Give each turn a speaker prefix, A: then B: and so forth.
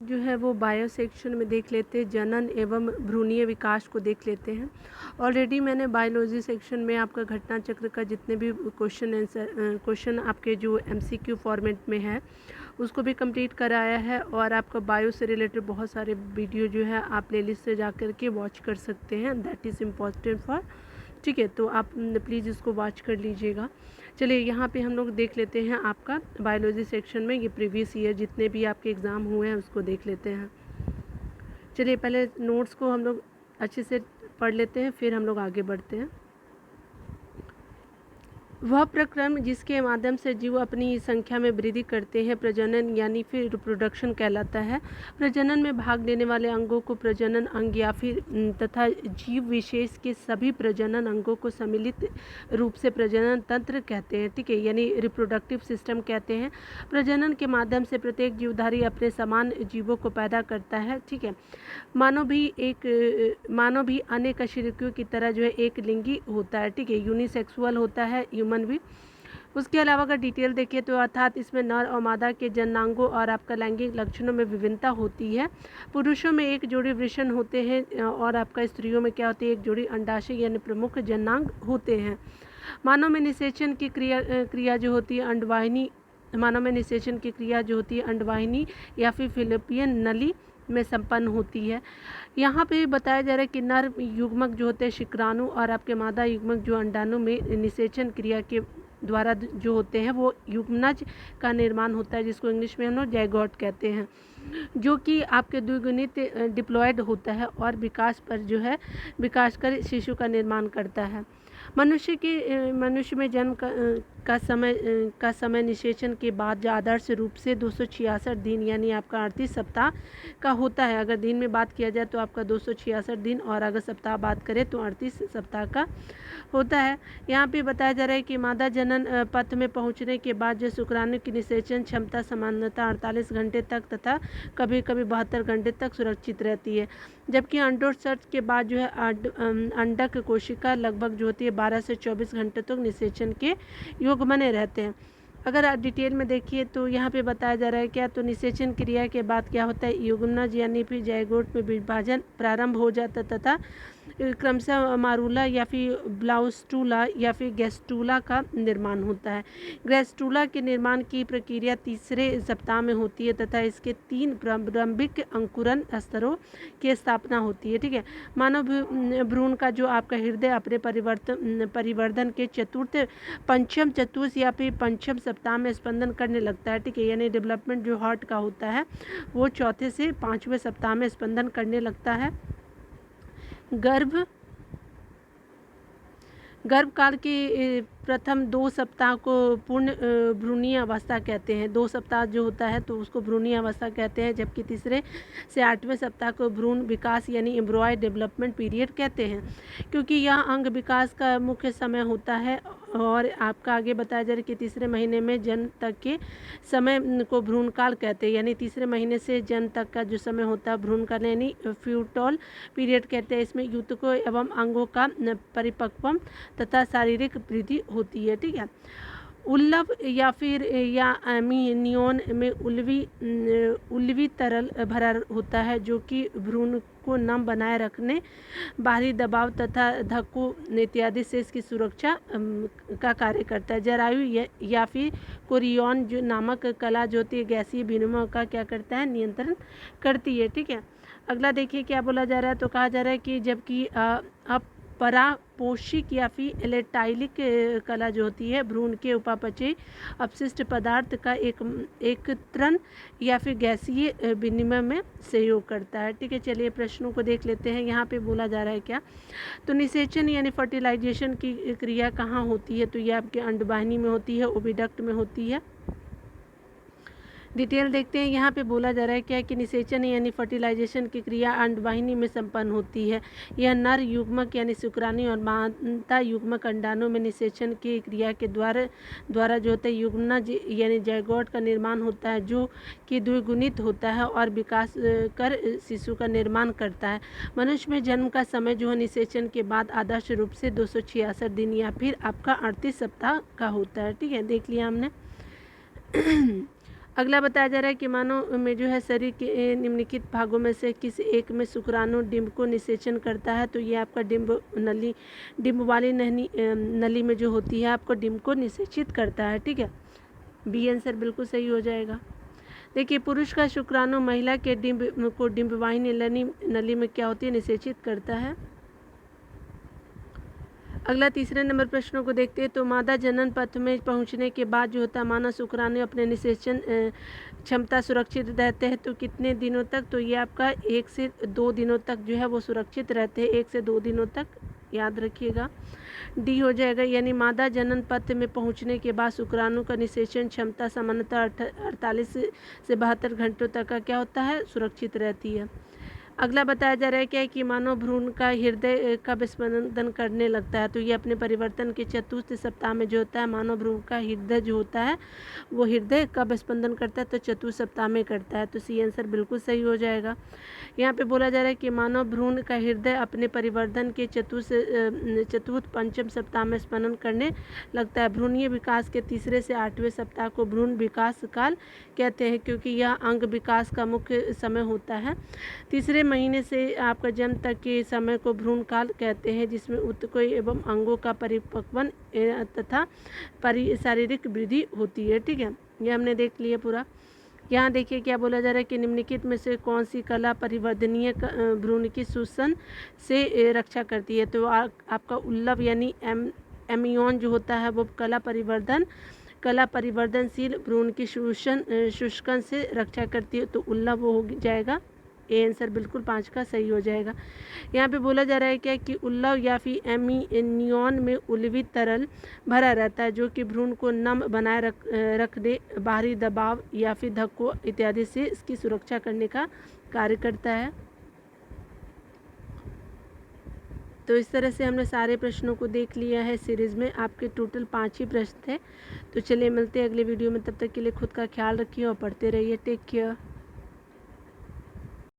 A: जो है वो बायो सेक्शन में देख लेते हैं, जनन एवं भ्रूणीय विकास को देख लेते हैं। ऑलरेडी मैंने बायोलॉजी सेक्शन में आपका घटना चक्र का जितने भी क्वेश्चन आपके जो एमसीक्यू फॉर्मेट में है उसको भी कंप्लीट कराया है, और आपका बायो से रिलेटेड बहुत सारे वीडियो जो है आप प्लेलिस्ट से जा कर के वॉच कर सकते हैं, दैट इज़ इम्पॉर्टेंट फॉर, ठीक है, तो आप प्लीज़ इसको वॉच कर लीजिएगा। चलिए यहाँ पे हम लोग देख लेते हैं आपका बायोलॉजी सेक्शन में ये प्रीवियस ईयर जितने भी आपके एग्ज़ाम हुए हैं उसको देख लेते हैं। चलिए पहले नोट्स को हम लोग अच्छे से पढ़ लेते हैं, फिर हम लोग आगे बढ़ते हैं। वह प्रक्रम जिसके माध्यम से जीव अपनी संख्या में वृद्धि करते हैं प्रजनन यानी फिर रिप्रोडक्शन कहलाता है। प्रजनन में भाग लेने वाले अंगों को प्रजनन अंग या फिर तथा जीव विशेष के सभी प्रजनन अंगों को सम्मिलित रूप से प्रजनन तंत्र कहते हैं, ठीक है, यानी रिप्रोडक्टिव सिस्टम कहते हैं। प्रजनन के माध्यम से प्रत्येक जीवधारी अपने समान जीवों को पैदा करता है, ठीक है। मानव भी अन्य कशेरुकियों की तरह जो है एक लिंगी होता है, ठीक है, यूनिसेक्सुअल होता है ह्यूमन भी। उसके अलावा अगर डिटेल देखें तो अर्थात इसमें नर और मादा के जननांगों और आपका लैंगिक लक्षणों में विभिन्नता होती है। पुरुषों में एक जोड़ी वृषण होते हैं और आपका स्त्रियों में क्या होती है, एक जोड़ी अंडाशय यानी प्रमुख जननांग होते हैं। मानव में निषेचन की क्रिया जो होती है अंडवाहिनी या फिर फिलिपियन नली में संपन्न होती है। यहाँ पे बताया जा रहा है कि नर युग्मक जो होते हैं शुक्राणु और आपके मादा युग्मक जो अंडाणु में निषेचन क्रिया के द्वारा जो होते हैं वो युग्मनज का निर्माण होता है, जिसको इंग्लिश में हम लोग जाइगोट कहते हैं, जो कि आपके द्विगुणित डिप्लॉयड होता है और विकास कर शिशु का निर्माण करता है। मनुष्य में जन्म का समय निषेचन के बाद जो आदर्श रूप से 266 दिन यानी आपका 38 सप्ताह का होता है। अगर दिन में बात किया जाए तो आपका 266 दिन, और अगर सप्ताह बात करें तो 38 सप्ताह का होता है। यहाँ पे बताया जा रहा है कि मादा जनन पथ में पहुँचने के बाद जो शुक्राणु की निषेचन क्षमता सामान्यतः 48 घंटे तक तथा कभी कभी 72 घंटे तक सुरक्षित रहती है, जबकि अंडोत्सर्ग के बाद जो है अंडक कोशिका लगभग जो होती है 12 से 24 घंटे तक निषेचन के योग बने रहते हैं। अगर आप डिटेल में देखिए तो यहाँ पे बताया जा रहा है क्या, तो निषेचन क्रिया के बाद क्या होता है, युग्मनज यानी फिर जाइगोट में विभाजन प्रारंभ हो जाता तथा क्रमशः मारूला या फिर ब्लाउस्टूला या फिर गैस्टूला का निर्माण होता है। गैस्टूला के निर्माण की प्रक्रिया तीसरे सप्ताह में होती है तथा इसके 3 प्रारंभिक अंकुरन स्तरों की स्थापना होती है, ठीक है। मानव भ्रूण का जो आपका हृदय अपने परिवर्धन के पंचम चतुर्थ या फिर पंचम सप्ताह में स्पंदन करने लगता है, ठीक है, यानी डेवलपमेंट जो हार्ट का होता है वो चौथे से 5वें सप्ताह में स्पंदन करने लगता है। गर्भकाल के प्रथम 2 सप्ताह को पूर्ण भ्रूणीय अवस्था कहते हैं। 2 सप्ताह जो होता है तो उसको भ्रूणीय अवस्था कहते हैं, जबकि तीसरे से 8वें सप्ताह को भ्रूण विकास यानी एम्ब्रॉय डेवलपमेंट पीरियड कहते हैं, क्योंकि यह अंग विकास का मुख्य समय होता है। और आपका आगे बताया जा रहा है कि तीसरे महीने में जन्म तक के समय को भ्रूण काल कहते हैं, यानी तीसरे महीने से जन्म तक का जो समय होता है भ्रूण काल यानी फ्यूटल पीरियड कहते हैं। इसमें यूतकों एवं अंगों का परिपक्वम तथा शारीरिक वृद्धि होती है, ठीक है। उल्लव या फिर या एमिनियन में उल्वी तरल भरा होता है, जो कि भ्रूण को नम बनाए रखने, बाहरी दबाव तथा धक्कों इत्यादि से इसकी सुरक्षा का कार्य करता है। जरायु या फिर कोरियन जो नामक कला जो होती है गैसीय विनिमय का क्या करता है, नियंत्रण करती है, ठीक है। अगला देखिए क्या बोला जा रहा है, तो कहा जा रहा है कि जबकि परापोषिक या फिर इलेक्ट्राइलिक कला जो होती है भ्रूण के उपापचयी अपशिष्ट पदार्थ का एक तरण या फिर गैसीय विनिमय में सहयोग करता है, ठीक है। चलिए प्रश्नों को देख लेते हैं। यहाँ पे बोला जा रहा है क्या, तो निषेचन यानी फर्टिलाइजेशन की क्रिया कहाँ होती है, तो ये आपके अंडवाहिनी में होती है, ओविडक्ट में होती है। डिटेल देखते हैं। यहाँ पे बोला जा रहा है क्या कि निषेचन यानी फर्टिलाइजेशन की क्रिया अंडवाहिनी में संपन्न होती है। यह नर युग्मक यानी शुक्राणु और मादा युग्मक अंडाणु में निषेचन की क्रिया के द्वारा जो होता है युग्मनज यानी जाइगोट का निर्माण होता है, जो कि द्विगुणित होता है और विकास कर शिशु का निर्माण करता है। मनुष्य में जन्म का समय जो है निषेचन के बाद आदर्श रूप से 266 दिन या फिर आपका 38 सप्ताह का होता है, ठीक है, देख लिया हमने। अगला बताया जा रहा है कि मानव में जो है शरीर के निम्नलिखित भागों में से किस एक में शुक्राणु डिंब को निषेचन करता है। तो ये आपका डिंब नली, डिंब वाली नली में जो होती है आपको डिंब को निषेचित करता है। ठीक है, बी आंसर बिल्कुल सही हो जाएगा। देखिए, पुरुष का शुक्राणु महिला के डिंब को डिंबवाहिनी नली में क्या होती है, निषेचित करता है। अगला तीसरे नंबर प्रश्नों को देखते हैं। तो मादा जनन पथ में पहुंचने के बाद जो होता है मानव शुक्राणु अपने निषेचन क्षमता सुरक्षित रहते हैं। तो कितने दिनों तक, तो ये आपका 1 से 2 दिनों तक जो है वो सुरक्षित रहते हैं, 1 से 2 दिनों तक, याद रखिएगा। डी हो जाएगा, यानी मादा जनन पथ में पहुंचने के बाद शुक्राणु का निषेचन क्षमता सामान्यतः 48 से 72 घंटों तक का क्या होता है, सुरक्षित रहती है। अगला बताया जा रहा है क्या है कि मानव भ्रूण का हृदय कब स्पंदन करने लगता है। तो ये अपने परिवर्तन के चतुर्थ सप्ताह में जो होता है मानव भ्रूण का हृदय जो होता है वो हृदय कब स्पंदन करता है, तो चतुर्थ सप्ताह में करता है। तो सी आंसर बिल्कुल सही हो जाएगा। यहाँ पे बोला जा रहा है कि मानव भ्रूण का हृदय अपने परिवर्तन के चतुर्थ पंचम सप्ताह में स्पंदन करने लगता है। भ्रूणीय विकास के तीसरे से 8वें सप्ताह को भ्रूण विकास काल कहते हैं, क्योंकि यह अंग विकास का मुख्य समय होता है। तीसरे महीने से आपका जन्म तक के समय को भ्रूण काल कहते हैं, जिसमें ऊतकों एवं अंगों का परिपक्वन तथा शारीरिक वृद्धि होती है। ठीक है, ये हमने देख लिया पूरा। यहाँ देखिए क्या बोला जा रहा है कि निम्नलिखित में से कौन सी कला परिवर्धनीय भ्रूण की शोषण से रक्षा करती है। तो आपका उल्लव यानी एमियन जो होता है वो कला परिवर्तनशील भ्रूण की शुष्कन से रक्षा करती है। तो उल्लव वो हो जाएगा, ए आंसर बिल्कुल 5 का सही हो जाएगा। यहाँ पे बोला जा रहा है क्या कि उल्लव या फिर एमिनियन में उल्लवित तरल भरा रहता है, जो कि भ्रूण को नम बनाए रखने, बाहरी दबाव या फिर धक्कों इत्यादि से इसकी सुरक्षा करने का कार्य करता है। तो इस तरह से हमने सारे प्रश्नों को देख लिया है सीरीज़ में। आपके टोटल 5 ही प्रश्न थे। तो चलिए मिलते हैं अगले वीडियो में, तब तक के लिए खुद का ख्याल रखिए और पढ़ते रहिए। Take care.